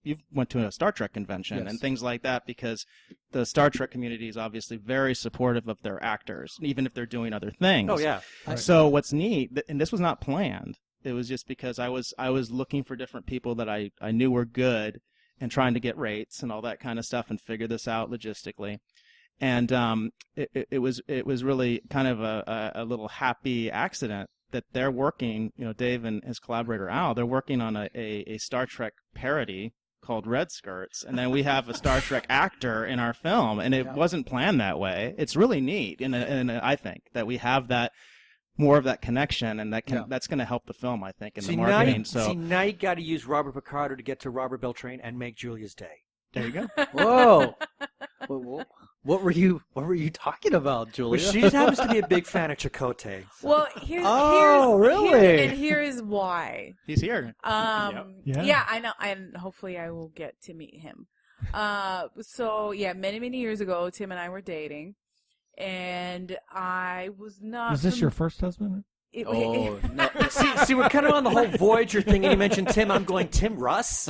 You've went to a Star Trek convention Yes. and things like that because the Star Trek community is obviously very supportive of their actors, even if they're doing other things. Oh yeah. So what's neat, and this was not planned, it was just because I was looking for different people that I knew were good and trying to get rates and all that kind of stuff and figure this out logistically. And it was really kind of a little happy accident that they're working, Dave and his collaborator Al, they're working on a Star Trek parody called Red Skirts, and then we have a Star Trek actor in our film, and it wasn't planned that way. It's really neat, and I think that we have that more of that connection, and that's going to help the film, I think, in the marketing. Now you got to use Robert Picardo to get to Robert Beltran and make Julia's day. There you go. Whoa. What were you talking about, Julia? Well, she just happens to be a big fan of Chakotay. Well, really? Here is why. He's here. Yeah, I know, and hopefully I will get to meet him. Many years ago, Tim and I were dating, and I was not. Is this your first husband? No. See, we're kind of on the whole Voyager thing, and you mentioned Tim. I'm going, Tim Russ?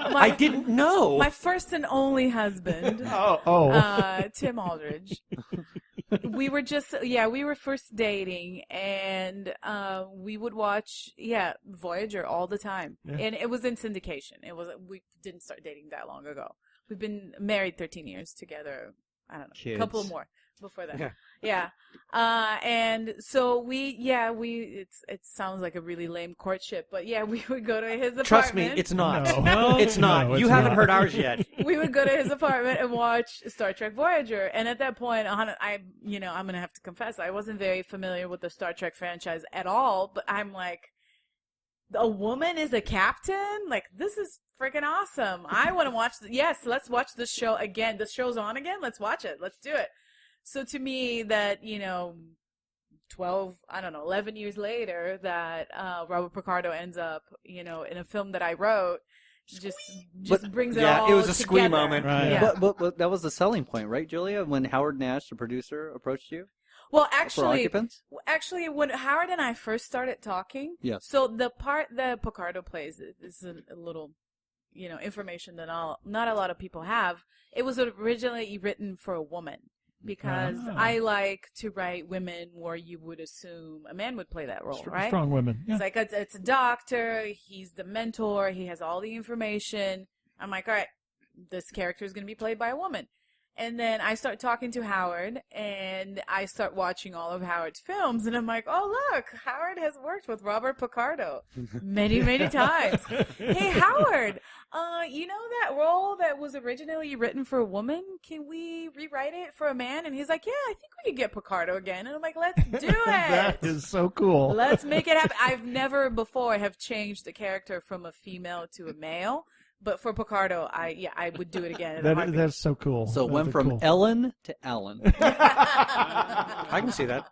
I didn't know. My first and only husband. Tim Aldridge. We were first dating, and we would watch, Voyager all the time. Yeah. And it was in syndication. We didn't start dating that long ago. We've been married 13 years together. I don't know, Kids. A couple more before that. Yeah. And so it sounds like a really lame courtship, but we would go to his apartment. Trust me, it's not. No. It's not. No, you it's haven't not. heard ours yet. We would go to his apartment and watch Star Trek Voyager. And at that point, I'm going to have to confess, I wasn't very familiar with the Star Trek franchise at all, but I'm like, a woman is a captain? Like, this is freaking awesome. I want to watch yes, let's watch this show again. The show's on again. Let's watch it. Let's do it. So to me, that, 11 years later, that Robert Picardo ends up, in a film that I wrote, just brings it all it was a together. squee moment. Right. Yeah. But that was the selling point, right, Julia? When Howard Nash, the producer, approached you Well, for Occupants? actually, when Howard and I first started talking, Yes. so the part that Picardo plays is a little, information that not a lot of people have. It was originally written for a woman because I like to write women where you would assume a man would play that role, right? Strong women. Yeah. It's like it's a doctor. He's the mentor. He has all the information. I'm like, all right, this character is going to be played by a woman. And then I start talking to Howard, and I start watching all of Howard's films, and I'm like, oh, look, Howard has worked with Robert Picardo many, many times. Hey, Howard, that role that was originally written for a woman, can we rewrite it for a man? And he's like, yeah, I think we could get Picardo again. And I'm like, let's do it. That is so cool. Let's make it happen. I've never before have changed the character from a female to a male. But for Picardo, I would do it again. That's so cool. So it went That's from cool. Ellen to Alan. I can see that.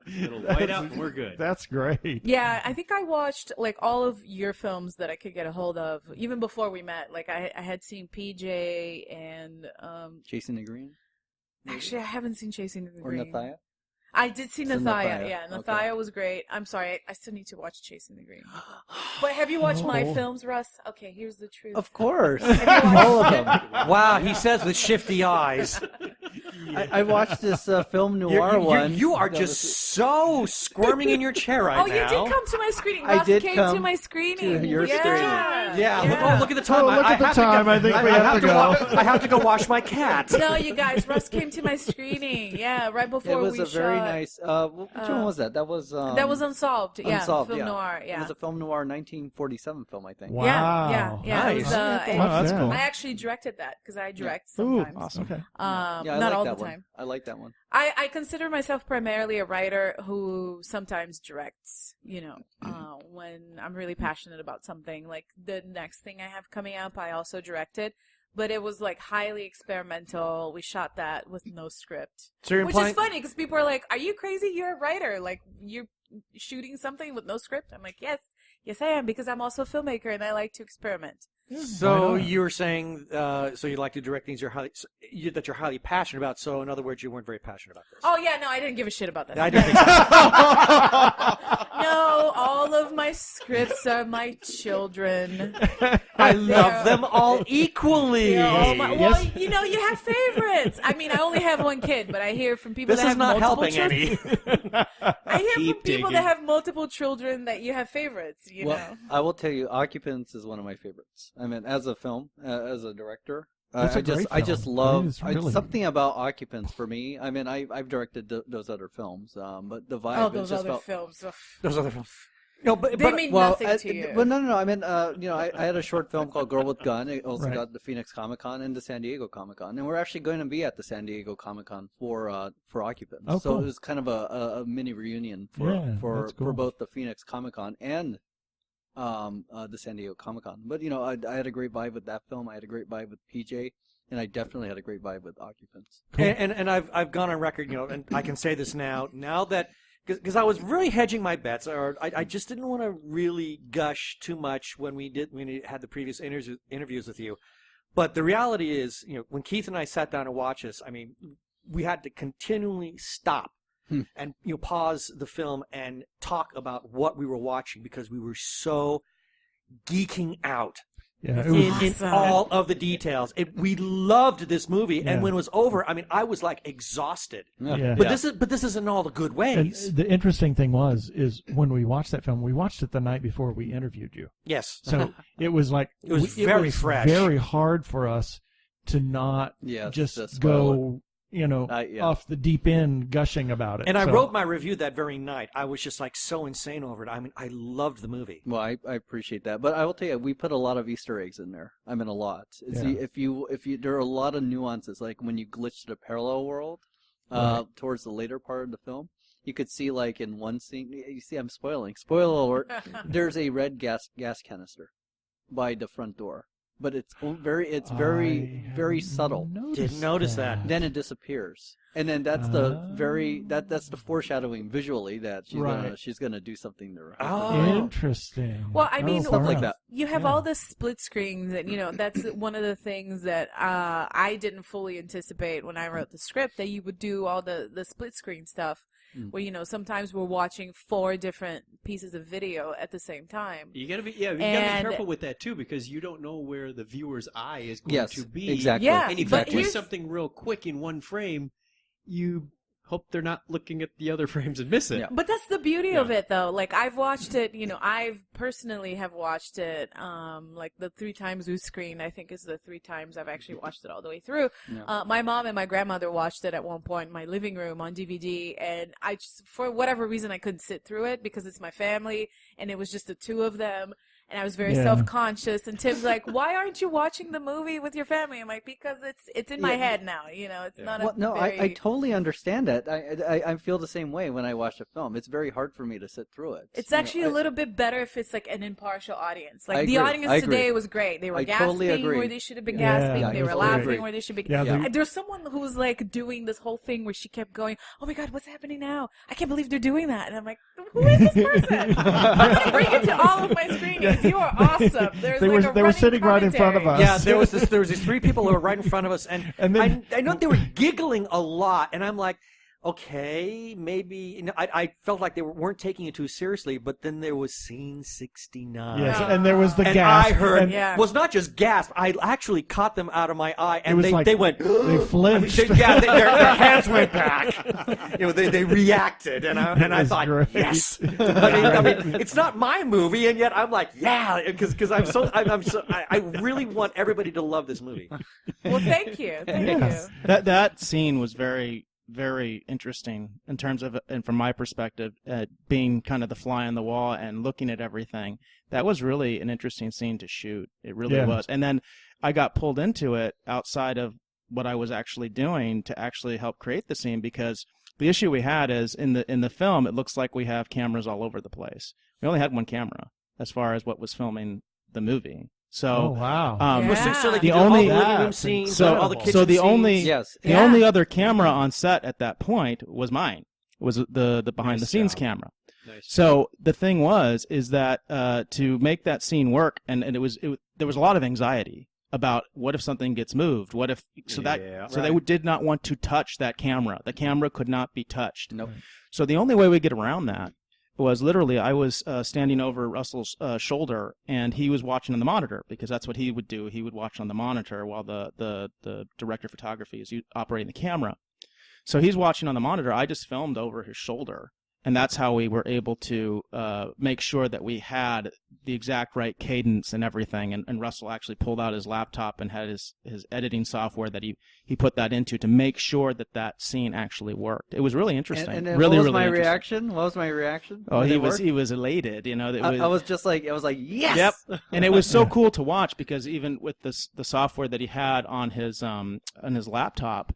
It'll white out and we're good. That's great. Yeah, I think I watched all of your films that I could get a hold of even before we met. Like I had seen PJ and Chasing the Green? actually I haven't seen Chasing the Or Green. Nathia? I did see So Nathia. Nathia. Yeah, Nathia Okay. was great. I'm sorry, I still need to watch Chasing the Green. But have you watched my films, Russ? Okay, here's the truth. Of course. Have you watched All of them. Wow, he says with shifty eyes. I watched this film noir one. You are just so squirming in your chair right now. Oh, you did come to my screening. I Ross did came come to my screening. to your yeah. screening. Yeah. Oh, look at the time. Oh, look at the time. I think we have to go. I have to go wash my cat. No, you guys, Russ came to my screening. Yeah, right before It was we a very shot. nice. Which one was that? That was Unsolved. Yeah, Unsolved, film yeah. noir. It Yeah. was a film noir 1947 film, I think. Wow. Yeah. It Nice. was, Wow, that's cool. I actually directed that because I direct Ooh, sometimes. Awesome. Okay. Yeah, I not like all that the one. time. I like that one. I consider myself primarily a writer who sometimes directs, when I'm really passionate about something. Like the next thing I have coming up, I also directed, but it was like highly experimental. We shot that with no script, So you're which implying, is funny because people are like, "Are you crazy? You're a writer. Like you're shooting something with no script?" I'm like, "Yes, I am because I'm also a filmmaker and I like to experiment." So you were saying, so you like to direct things that you're highly passionate about. So in other words, you weren't very passionate about this. Oh yeah, no, I didn't give a shit about that. I didn't think so. No, all of my scripts are my children. I love them all equally. Well, you have favorites. I mean, I only have one kid, but I hear from people This that is have not multiple helping children. any. I hear Keep from people digging. that have multiple children that you have favorites. You know. I will tell you, Occupants is one of my favorites. I mean, as a film, as a director, It's a great I just film. love It is really- something about Occupants for me. I mean, I've directed those other films, but the vibe Those just other felt. films. Ugh. Those other films. No, but They mean Well, nothing to you. but no. I mean, I had a short film called Girl with Gun. It also Right. got the Phoenix Comicon and the San Diego Comicon, and we're actually going to be at the San Diego Comicon for Occupants. Oh, so cool. it was kind of a mini reunion for Yeah, that's cool. for both the Phoenix Comicon and the San Diego Comicon. But I had a great vibe with that film. I had a great vibe with PJ, and I definitely had a great vibe with Occupants. Cool. And I've gone on record, and I can say this now that because I was really hedging my bets, or I just didn't want to really gush too much when we had the previous interviews with you. But the reality is, when Keith and I sat down to watch this, I mean, we had to continually stop and pause the film and talk about what we were watching because we were so geeking out. Yeah, it In was, all of the details. We loved this movie, Yeah. and when it was over, I mean, I was like exhausted. Yeah. But this is in all the good and ways. the interesting thing is when we watched that film, we watched it the night before we interviewed you. Yes. So it was like It was very fresh. very hard for us to not Yes, just to spoil go, Yeah. off the deep end gushing about it. And I So- wrote my review that very night. I was just like so insane over it. I mean, I loved the movie. Well, I appreciate that, but I will tell you, we put a lot of Easter eggs in there. I mean, a lot. Yeah. If you, there are a lot of nuances, like when you glitch to the parallel world, Right. towards the later part of the film, you could see like in one scene. You see, I'm spoiling. Spoiler alert. There's a red gas canister by the front door, but it's very I very hadn't subtle. Didn't notice that. Then it disappears, and then that's that's the foreshadowing visually that Right. she's gonna do something to her. Oh. Interesting. Well, I mean, Stuff like that. You have Yeah. all the split screens, and that's one of the things that I didn't fully anticipate when I wrote the script, that you would do all the split screen stuff, where sometimes we're watching 4 different pieces of video at the same time. You gotta be gotta be careful with that too, because you don't know where the viewer's eye is going Yes, to be. exactly. Yeah, And if but you do here's- something real quick in one frame, you hope they're not looking at the other frames and miss it. Yeah. But that's the beauty of it, though. Like, I've watched it, I've personally have watched it, like the 3 times we screened, I think is the 3 times I've actually watched it all the way through. Yeah. My mom and my grandmother watched it at one point in my living room on DVD, and I just, for whatever reason, I couldn't sit through it because it's my family, and it was just the 2 of them. And I was very Yeah. self-conscious. And Tim's like, "Why aren't you watching the movie with your family?" I'm like, "Because it's in my head now. It's not Well, a no, very... I totally understand that. I feel the same way when I watch a film. It's very hard for me to sit through it. It's actually a little bit better if it's like an impartial audience. Like I the agree. audience I agree. today was great. They were I gasping totally agree. where they should have been Yeah, gasping. yeah, They it were was laughing great. where they should be. Yeah, And there's someone who's like doing this whole thing where she kept going, "Oh my God, what's happening now? I can't believe they're doing that." And I'm like, "Who is this person?" I'm gonna bring it to all of my screenings. You are awesome. There's They like were a running sitting right in front of commentary. us. Yeah, there was these 3 people who were right in front of us, and And then- I know they were giggling a lot, and I'm like, okay, maybe I felt like they weren't taking it too seriously, but then there was scene 69. Yes, and there was the and gasp. I heard Yeah. was not just gasp. I actually caught them out of my eye, and was they like- went. They flinched. Their hands went back. They reacted, and I was thought, great. yes. I mean, it's not my movie, and yet I'm like, yeah, because I really want everybody to love this movie. Well, thank you. Thank Yes. you. That scene was very, very interesting in terms of, and from my perspective, being kind of the fly on the wall and looking at everything. That was really an interesting scene to shoot. It really Yeah. was. And then I got pulled into it outside of what I was actually doing to actually help create the scene, because the issue we had is in the film, it looks like we have cameras all over the place. We only had one camera as far as what was filming the movie. So, Oh, wow. Yeah. So like The you do all only- the living room That's scenes, so- all the kitchen so the scenes. only- Yes. the Yeah. only other camera on set at that point was mine. Was the behind the scenes job. camera. Nice. So the thing is that to make that scene work, and there was a lot of anxiety about what if something gets moved, what if Yeah. they did not want to touch that camera. The camera could not be touched. Nope. So the only way we get around that was literally I was standing over Russell's shoulder, and he was watching on the monitor, because that's what he would do. He would watch on the monitor while the director of photography is operating the camera. So he's watching on the monitor. I just filmed over his shoulder, and that's how we were able to make sure that we had the exact right cadence and everything. And Russell actually pulled out his laptop and had his editing software that he put that into to make sure that scene actually worked. It was really interesting. And then really, what was really my interesting. reaction? What was my reaction? Oh, when he it was worked? he was elated. You know, I was just like, yes. Yep. And it was so cool to watch, because even with the software that he had on his laptop,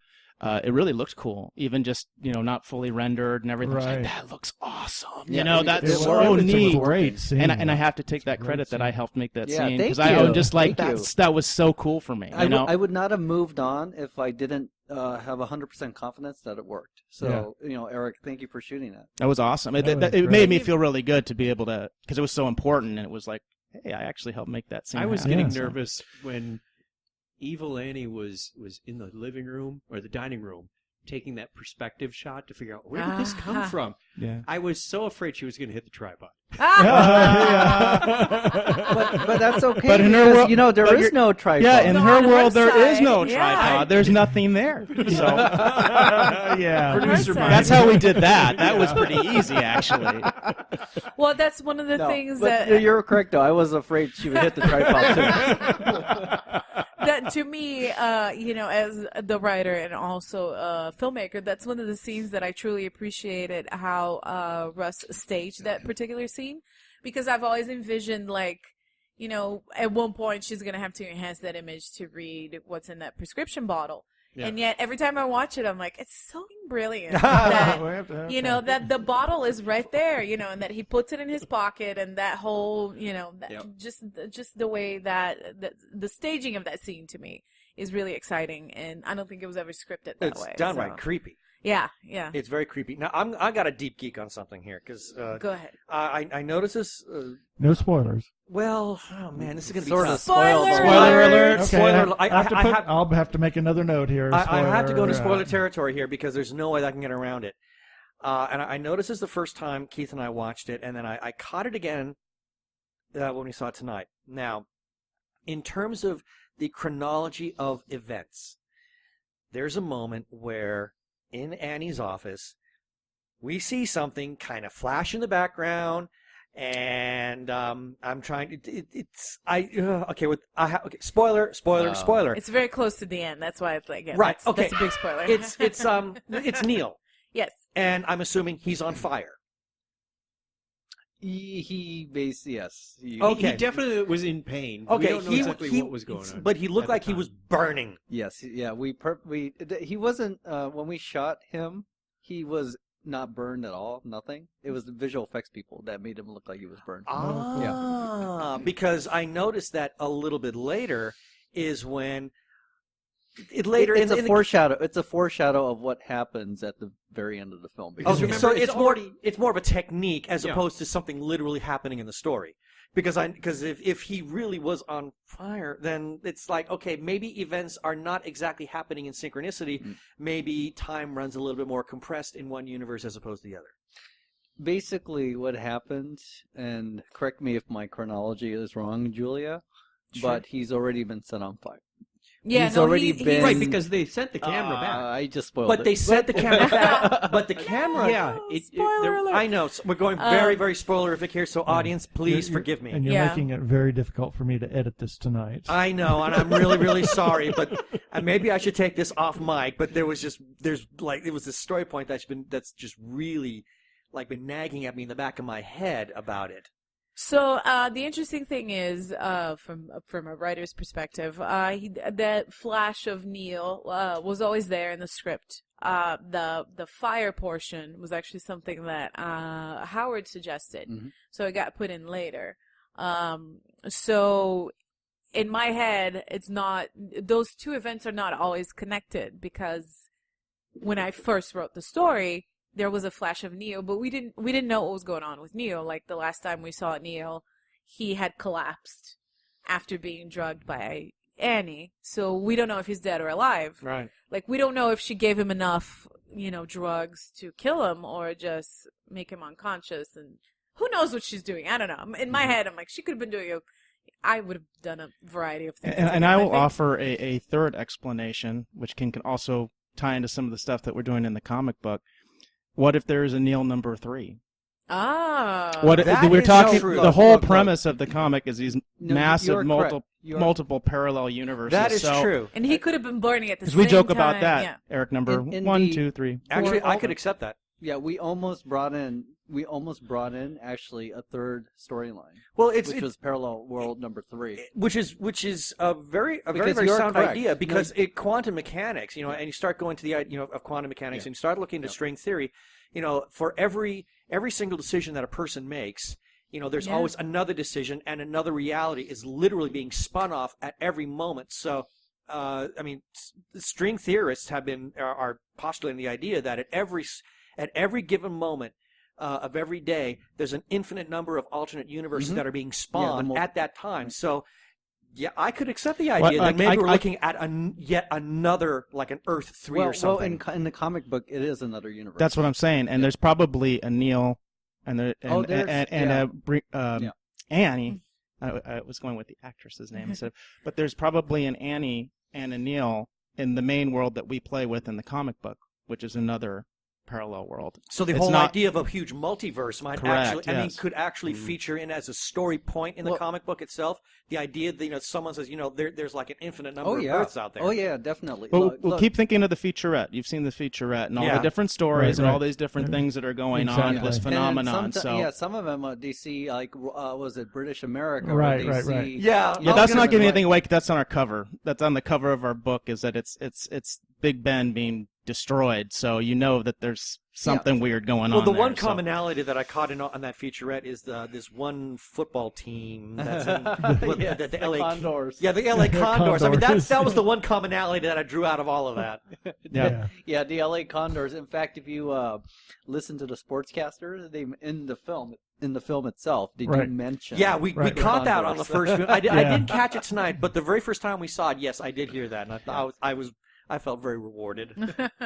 it really looked cool. Even just, not fully rendered and everything. It's Right. like, that looks awesome. Yeah, That's it so worked. neat. Great scene. And I have to take that Great credit that scene. I helped make that Yeah, scene, thank because I you. was just like, Thank you. that was so cool for me. I would not have moved on if I didn't have 100% confidence that it worked. So, Eric, thank you for shooting that. That was awesome. It That was made great. me feel really good to be able to, because it was so important, and it was like, hey, I actually helped make that scene. I was happen. getting So- nervous when Evil Annie was in the living room or the dining room, taking that perspective shot to figure out where did this come from. Yeah. I was so afraid she was going to hit the tripod. But that's okay, But in her because, world- there but is you're- no tripod. Yeah, in No, her on her world, there is side. no Yeah. tripod. There's nothing there. So Yeah. Producer Mind. that's how we did that. That was pretty easy, actually. Well, that's one of the No, things but that you're correct, though. I was afraid she would hit the tripod, too. that to me, as the writer and also a filmmaker, that's one of the scenes that I truly appreciated how Russ staged that particular scene, because I've always envisioned, like, at one point she's going to have to enhance that image to read what's in that prescription bottle. Yeah. And yet every time I watch it, I'm like, it's so brilliant We that, have to have that. that the bottle is right there, and that he puts it in his pocket, and that whole, just the way that the staging of that scene to me is really exciting, and I don't think it was ever scripted that It's way. downright so. creepy. Yeah. It's very creepy. Now I got a deep geek on something here, because Go ahead. I noticed this. No spoilers. Well, oh man, this is gonna be Sort of tough. spoiled. Spoiler Spoiler alert. Okay, Spoiler. I'll have to make another note here. I have to go to Spoiler, spoiler territory here, because there's no way I can get around it. And I noticed this the first time Keith and I watched it, and then I caught it again when we saw it tonight. Now, in terms of the chronology of events, there's a moment where in Annie's office we see something kind of flash in the background, and I'm trying. Okay. Spoiler. Spoiler. It's very close to the end. That's why it's like, yeah, Right, That's, okay. That's a big spoiler. It's Neil, yes. and I'm assuming he's on fire. Yes. Okay. He definitely was in pain. Okay, We don't know exactly what was going on. But he looked at the like he time. was burning. Yes, yeah. He wasn't when we shot him. He was not burned at all. Nothing. It was the visual effects people that made him look like he was burned. Because I noticed that a little bit later is when later it's in a foreshadow. It's a foreshadow of what happens at the very end of the film. Because Okay, remember, so it's already- it's more of a technique as Yeah. opposed to something literally happening in the story. Because if he really was on fire, then it's like, okay, maybe events are not exactly happening in synchronicity. Maybe time runs a little bit more compressed in one universe as opposed to the other. basically what happened, and correct me if my chronology is wrong, Julia, but he's already been set on fire. Yeah, He's no, already he, been- Right, because they sent the camera back. I just spoiled But it. they sent the camera back. But the camera, Yeah, Spoiler alert. I know. We're going very, very spoilerific here. So, audience, please forgive me. And you're Yeah. making it very difficult for me to edit this tonight. I know, and I'm really, really sorry, but maybe I should take this off mic. But it was this story point that's just really like been nagging at me in the back of my head about it. So the interesting thing is, from a writer's perspective, that flash of Neil was always there in the script. The fire portion was actually something that Howard suggested, so it got put in later. So in my head, it's not; those two events are not always connected, because when I first wrote the story, there was a flash of Neo, but we didn't know what was going on with Neo. Like the last time we saw Neo, he had collapsed after being drugged by Annie. So we don't know if he's dead or alive. Right. Like we don't know if she gave him enough, drugs to kill him or just make him unconscious. And who knows what she's doing? I don't know. In my head, I'm like, she could have been doing I would have done a variety of things. And I will think- offer a third explanation, which can also tie into some of the stuff that we're doing in the comic book. What if there is a Neil number 3? Ah. That We're is talking. true. The whole Look. premise of the comic is these No, massive, you're correct. You're- multiple parallel universes. That is so, true. And he could have been burning at the Because same we joke time. about that, Yeah. Eric. Number In 1, the- 2, 3. Actually, For I all could the- accept that. Yeah, we almost brought in actually a third storyline, Well, which was Parallel World number 3. which is a very Because very you're sound correct. idea, because quantum mechanics, and you start going to the of quantum mechanics, and you start looking into string theory, for every single decision that a person makes, there's Yeah. always another decision, and another reality is literally being spun off at every moment. So string theorists are postulating the idea that at every given moment of every day, there's an infinite number of alternate universes that are being spawned at that time. So, yeah, I could accept the idea that maybe we're looking at yet another, like an Earth 3 or something. Well, in the comic book, it is another universe. That's what I'm saying. And there's probably a Neil and Annie. I was going with the actress's name instead. But there's probably an Annie and a Neil in the main world that we play with in the comic book, which is another parallel world. So the It's whole not- idea of a huge multiverse might Correct, actually, could actually feature in as a story point in the comic book itself. The idea that someone says, there's like an infinite number of Earths out there. Oh yeah, definitely. But we'll Look, keep thinking of the featurette. You've seen the featurette and all the different stories Right, and all right. these different things that are going Exactly. on, this And phenomenon. some of them they see was it British America? Right, or they right, see, right. Yeah, Yeah, that's not giving anything away. 'Cause that's on our cover. That's on the cover of our book. Is that it's Big Ben being destroyed, so you know that there's something weird going on. Well, the there, one so. commonality that I caught on that featurette is this one football team that's in the LA Condors. Yeah, the LA Condors. I mean, Condors. that was the one commonality that I drew out of all of that. Yeah. Yeah, the LA Condors. In fact, if you listen to the sportscasters, they in the film itself, they do Right. mention. Yeah, we Right. caught that on the Condors. first. I Yeah. didn't catch it tonight, but the very first time we saw it, yes, I did hear that, and I felt very rewarded.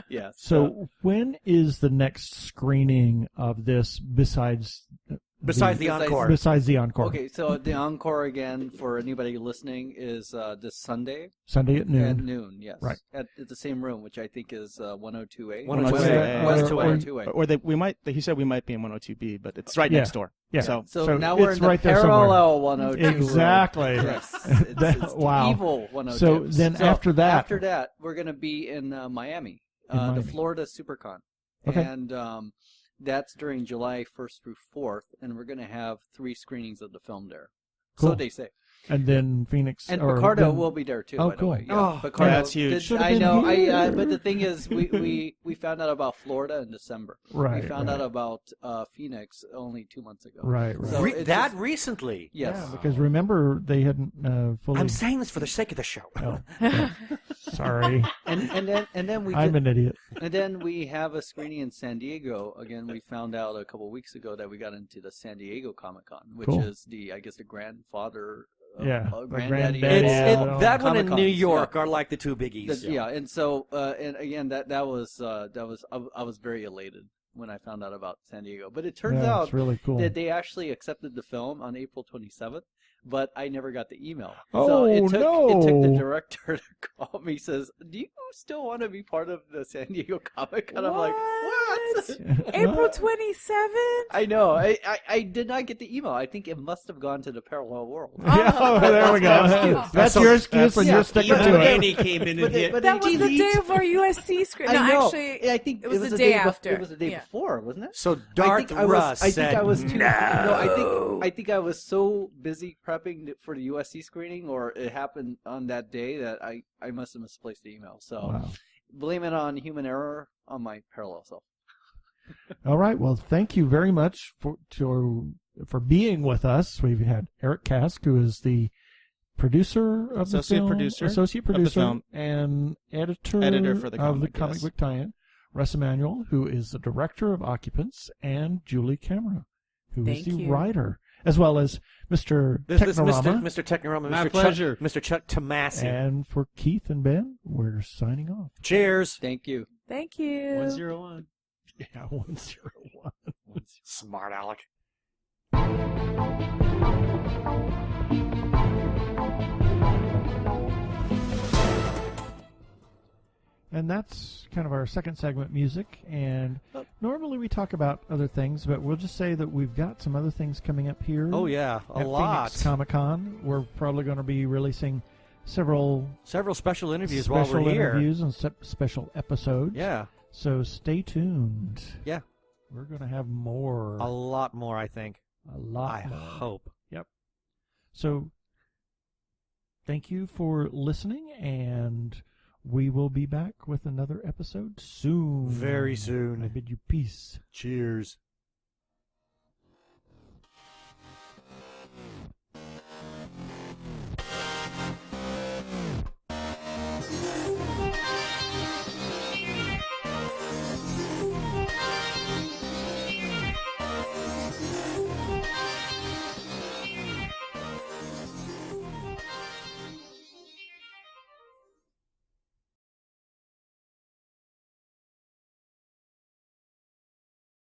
Yes. So when is the next screening of this besides Besides the encore. Besides the encore. Okay, so the encore again for anybody listening is this Sunday Sunday at noon. at noon. Yes, Right. at the same room, which I think is 102A. 102A. West Or- 102A. Or he said we might be in 102B, but it's right Yeah. next door. Yeah. So So now we're it's in the right there somewhere. parallel 102. Exactly. Yes, it's Wow. evil 102. So then after that- after that, we're going to be in Miami, In Miami. the Florida SuperCon, Okay. and that's during July 1st through 4th, and we're going to have 3 screenings of the film there. Cool. So they say. And then Phoenix. And or Picardo then- will be there too. Oh, by cool. the way. Oh, Picardo yeah, that's huge. did- Should've I been know. here. But the thing is, we found out about Florida in December. Right. We found right. out about Phoenix only 2 months ago. Right. Right. So it's that just- recently. Yes. Yeah, because remember they hadn't fully. I'm saying this for the sake of the show. Oh, yeah. Sorry. Sorry. And then we I'm an idiot. and then we have a screening in San Diego. Again, we found out a couple of weeks ago that we got into the San Diego Comic-Con, which Cool. is I guess the grandfather. Yeah, of the granddaddy. granddaddy. That one in Comic-Cons, New York yeah. are like the two biggies. Yeah, and so and again that was I was very elated when I found out about San Diego. But it turns Yeah, out it's really cool. that they actually accepted the film on April 27th, but I never got the email. Oh, so it took the no. director to call me. Says, "Do you still want to be part of the San Diego Comic Con?" I'm like, "What?" April 27th? I know. I did not get the email. I think it must have gone to the parallel world. Yeah, oh, there we go. That's your excuse, and you're sticking Even to it. Annie came in and hit. That was the day of our USC screen. No, I know. actually, I think it was the day after. It was the day Yeah. before, wasn't it? So Darth Russ I said, think I was too. no. I think I was so busy prepping for the USC screening, or it happened on that day that I must have misplaced the email. So Wow. blame it on human error on my parallel self. All right. Well, thank you very much for being with us. We've had Eric Kask, who is the producer of the Associate film, producer associate of the producer, film. and editor For the of the comic, comic yes. book tie-in. Russ Emanuel, who is the director of Occupants, and Julie Camara, who is Thank the you. writer, as well as Mr. This Technorama. Mr. Technorama, My Mr. pleasure. Mr. Chuck Tomasi. And for Keith and Ben, we're signing off. Cheers. Thank you. Thank you. 101. Yeah, 101. Smart Alec. And that's kind of our second segment, music. And normally we talk about other things, but we'll just say that we've got some other things coming up here. Oh, yeah. A at lot. Phoenix Comicon. We're probably going to be releasing several Several interviews special while we're here. interviews and special episodes. Yeah. So stay tuned. Yeah. We're going to have more. A lot more, I think. A lot I more. hope. Yep. So thank you for listening, and we will be back with another episode soon. Very soon. I bid you peace. Cheers.